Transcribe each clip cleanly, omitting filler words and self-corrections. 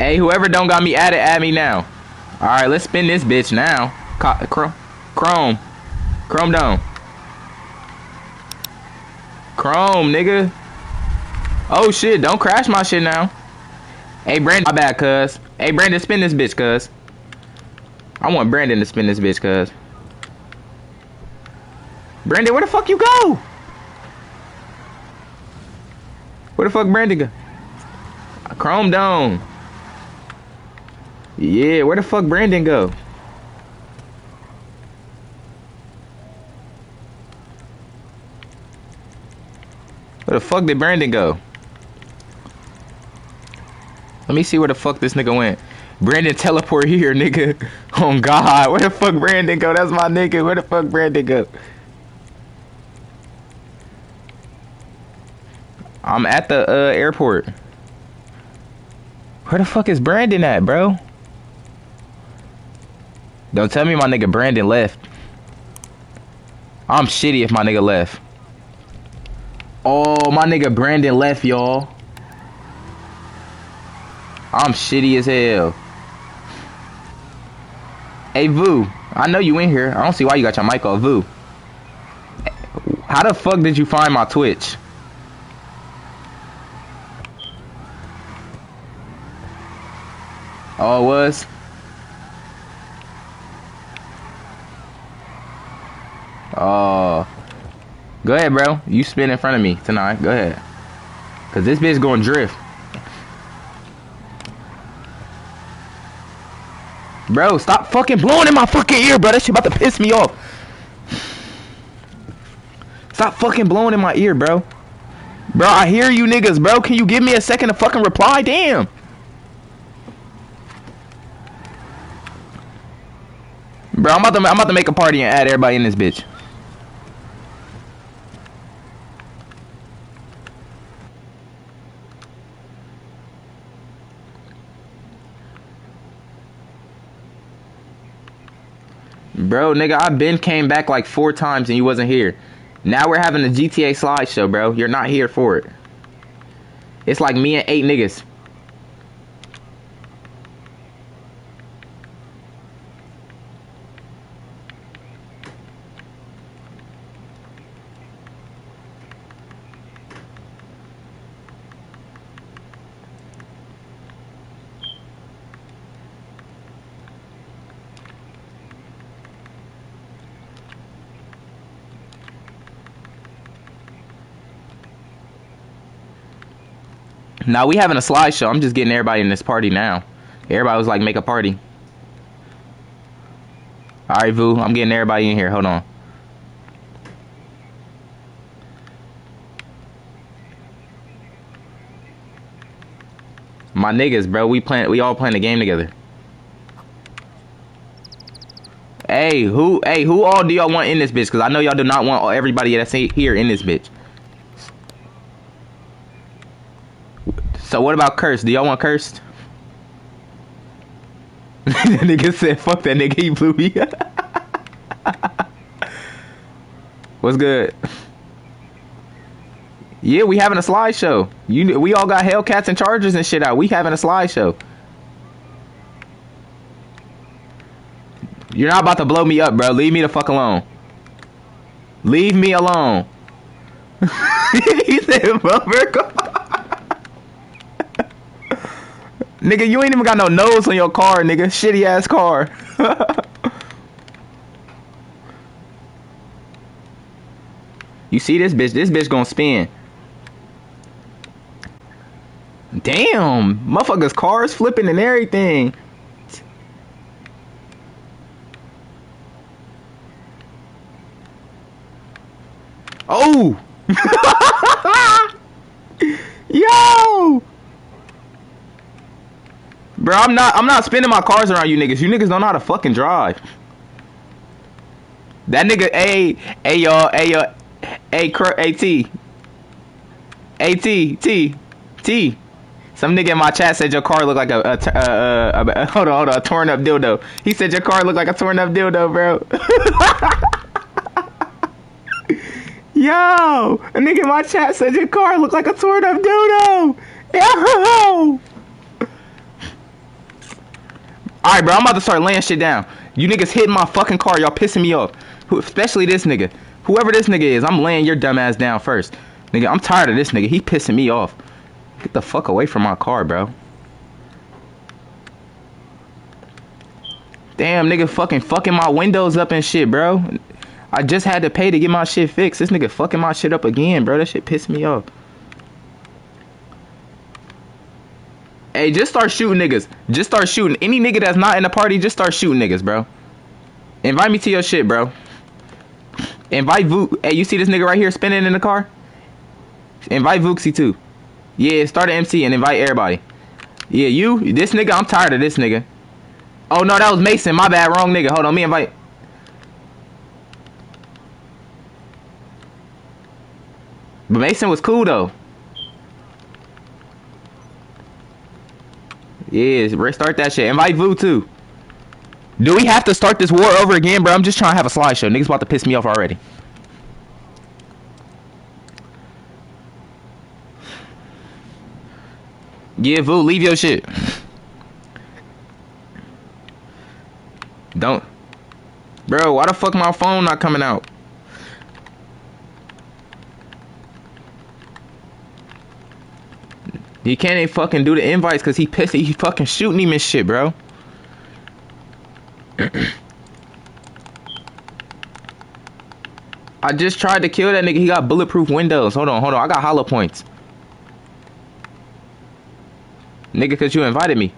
Hey, whoever don't got me added, add me now. Alright, let's spin this bitch now. Chrome. Chrome down. Chrome, nigga. Oh shit, don't crash my shit now. Hey Brandon, my bad, cuz. Hey Brandon, spin this bitch, cuz. I want Brandon to spin this bitch, cuz. Brandon, where the fuck you go? Where the fuck Brandon go? Chrome down. Yeah, where the fuck Brandon go? Where the fuck did Brandon go? Let me see where the fuck this nigga went. Brandon teleport here, nigga. Oh God, where the fuck Brandon go? That's my nigga. Where the fuck Brandon go? I'm at the airport. Where the fuck is Brandon at, bro? Don't tell me my nigga Brandon left. I'm shitty if my nigga left. Oh, my nigga Brandon left, y'all. I'm shitty as hell. Hey, Vu. I know you in here. I don't see why you got your mic off, Vu. How the fuck did you find my Twitch? Oh, it was? Oh. Go ahead, bro. You spin in front of me tonight. Go ahead. Cause this bitch going drift. Bro, stop fucking blowing in my fucking ear, bro. That shit about to piss me off. Stop fucking blowing in my ear, bro. Bro, I hear you niggas, bro. Can you give me a second to fucking reply? Damn. Bro, I'm about to make a party and add everybody in this bitch. Bro, nigga, I been came back like 4 times and you wasn't here. Now we're having a GTA slideshow, bro. You're not here for it. It's like me and 8 niggas. Now we having a slideshow. I'm just getting everybody in this party now. Everybody was like, make a party. Alright, Vu, I'm getting everybody in here. Hold on. My niggas, bro, we all playing the game together. Hey, who all do y'all want in this bitch? Cause I know y'all do not want everybody that's here in this bitch. So what about Cursed? Do y'all want Cursed? That nigga said, fuck that nigga, he blew me. What's good? Yeah, we having a slideshow. We all got Hellcats and Chargers and shit out. We having a slideshow. You're not about to blow me up, bro. Leave me the fuck alone. Leave me alone. He said, nigga, you ain't even got no nose on your car, nigga. Shitty ass car. You see this bitch? This bitch gonna spin. Damn, motherfuckers' cars flipping and everything. Oh. Yo. Bro, I'm not spinning my cars around you niggas. You niggas don't know how to fucking drive. That nigga, hey y'all, T. Some nigga in my chat said your car look like hold on, a torn up dildo. He said your car look like a torn up dildo, bro. Yo, a nigga in my chat said your car look like a torn up dildo. Yo. Alright, bro, I'm about to start laying shit down. You niggas hitting my fucking car. Y'all pissing me off. Especially this nigga. Whoever this nigga is, I'm laying your dumb ass down first. Nigga, I'm tired of this nigga. He pissing me off. Get the fuck away from my car, bro. Damn, nigga fucking my windows up and shit, bro. I just had to pay to get my shit fixed. This nigga fucking my shit up again, bro. That shit pissed me off. Hey, just start shooting niggas. Just start shooting. Any nigga that's not in the party, just start shooting niggas, bro. Invite me to your shit, bro. Invite Vuk. Hey, you see this nigga right here spinning in the car? Invite Vuxie too. Yeah, start an MC and invite everybody. Yeah, you. This nigga, I'm tired of this nigga. Oh, no, that was Mason. My bad. Wrong nigga. Hold on. Me invite. But Mason was cool, though. Yeah, restart that shit. Invite Vu, too. Do we have to start this war over again, bro? I'm just trying to have a slideshow. Niggas about to piss me off already. Yeah, Vu, leave your shit. Don't. Bro, why the fuck my phone not coming out? He can't even fucking do the invites because he pissed. He fucking shooting him and shit, bro. I just tried to kill that nigga. He got bulletproof windows. Hold on, hold on. I got hollow points. Nigga, because you invited me.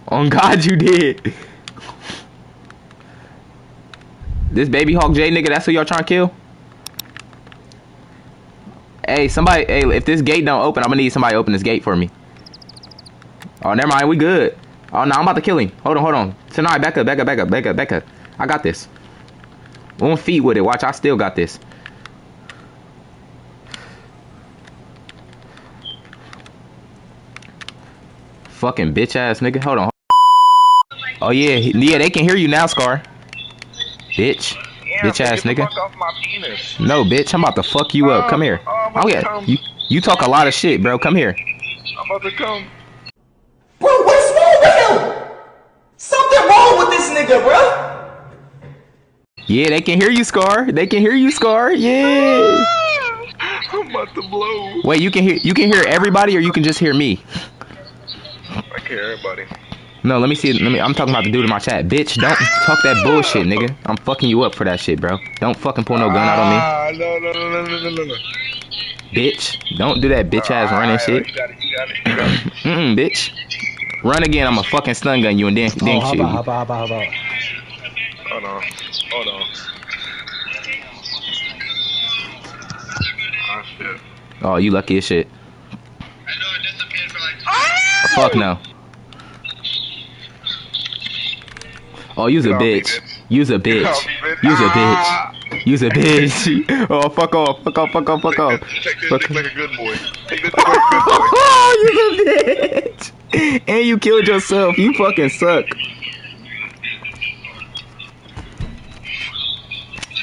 On God, you did. This Baby Hawk J nigga, that's who y'all trying to kill? Hey, somebody, hey, if this gate don't open, I'm gonna need somebody to open this gate for me. Oh, never mind, we good. Oh, no, I'm about to kill him. Hold on, hold on. Tonight, back up, back up, back up, back up, back up. I got this. 1 feet with it. Watch, I still got this. Fucking bitch ass nigga. Hold on. Oh, yeah. Yeah, they can hear you now, Scar. Bitch. Yeah, bitch ass nigga. Fuck off my penis. No, bitch. I'm about to fuck you up. Come here. Oh, yeah. You talk a lot of shit, bro. Come here. I'm about to come. Bro, what's wrong with him? Something wrong with this nigga, bro. Yeah, they can hear you, Scar. They can hear you, Scar. Yeah. I'm about to blow. Wait, you can hear everybody, or you can just hear me? I can hear everybody. No, let me see. I'm talking about the dude in my chat. Bitch, don't talk that bullshit, nigga. I'm fucking you up for that shit, bro. Don't fucking pull no gun out on me. No. Bitch, don't do that bitch ass running shit. You got it. Bitch. Run again, I'ma fucking stun gun you and then shoot you. Hold on. Oh, shit. Oh, you lucky as shit. Fuck no. Oh, you's a bitch. You's a bitch. You's a bitch. You's a bitch. Oh, fuck off. Fuck off. Fuck off. Fuck off. Take this like a good boy. Take this like a good boy. Oh, you's a bitch. And you killed yourself. You fucking suck.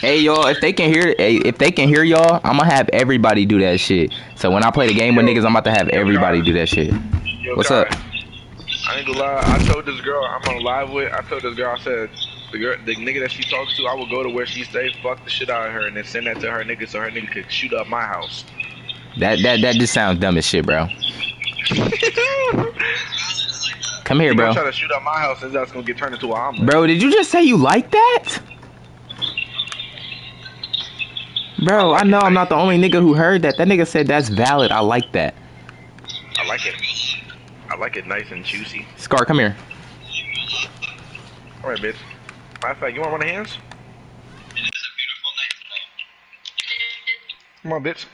Hey y'all, if they can hear y'all, I'ma have everybody do that shit. So when I play the game with niggas, I'm about to have everybody do that shit. What's up? I ain't gonna lie, I told this girl I'm on live with, I said the nigga that she talks to, I will go to where she stays, fuck the shit out of her, and then send that to her nigga so her nigga could shoot up my house. That just sounds dumb as shit, bro. Come here, bro. Try to shoot up my house, and that's gonna get turned into a omelet. Bro, did you just say you like that? Bro, I know I'm not the only nigga who heard that. That nigga said that's valid. I like that. I like it. I like it nice and juicy. Scar, come here. Alright, bitch. Matter of fact, you want one of the hands? Come on, bitch.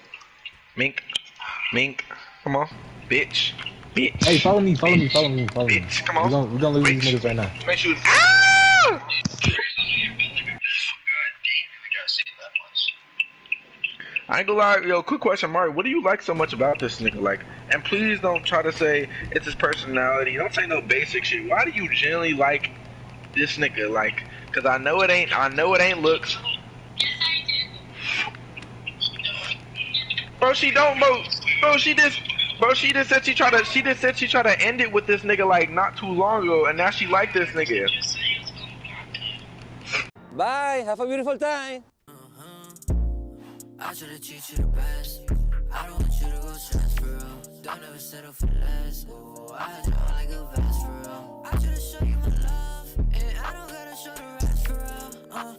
Mink. Come on. Bitch. Hey, follow me. Bitch, come on. We're gonna lose these niggas right now. Make sure. Ah! I ain't gonna lie, yo, quick question, Mario. What do you like so much about this nigga? Like, and please don't try to say it's his personality. Don't say no basic shit. Why do you generally like this nigga? Like, cause I know it ain't looks. Bro, she don't, bro, she just, Bro, she just said she tried to end it with this nigga like not too long ago, and now she like this nigga. Bye, have a beautiful time. I try to treat you the best. I don't want you to go stress for real. Don't ever settle for less. Ooh, I draw like a vest for real. I try to show you my love, and I don't gotta show the rest for real.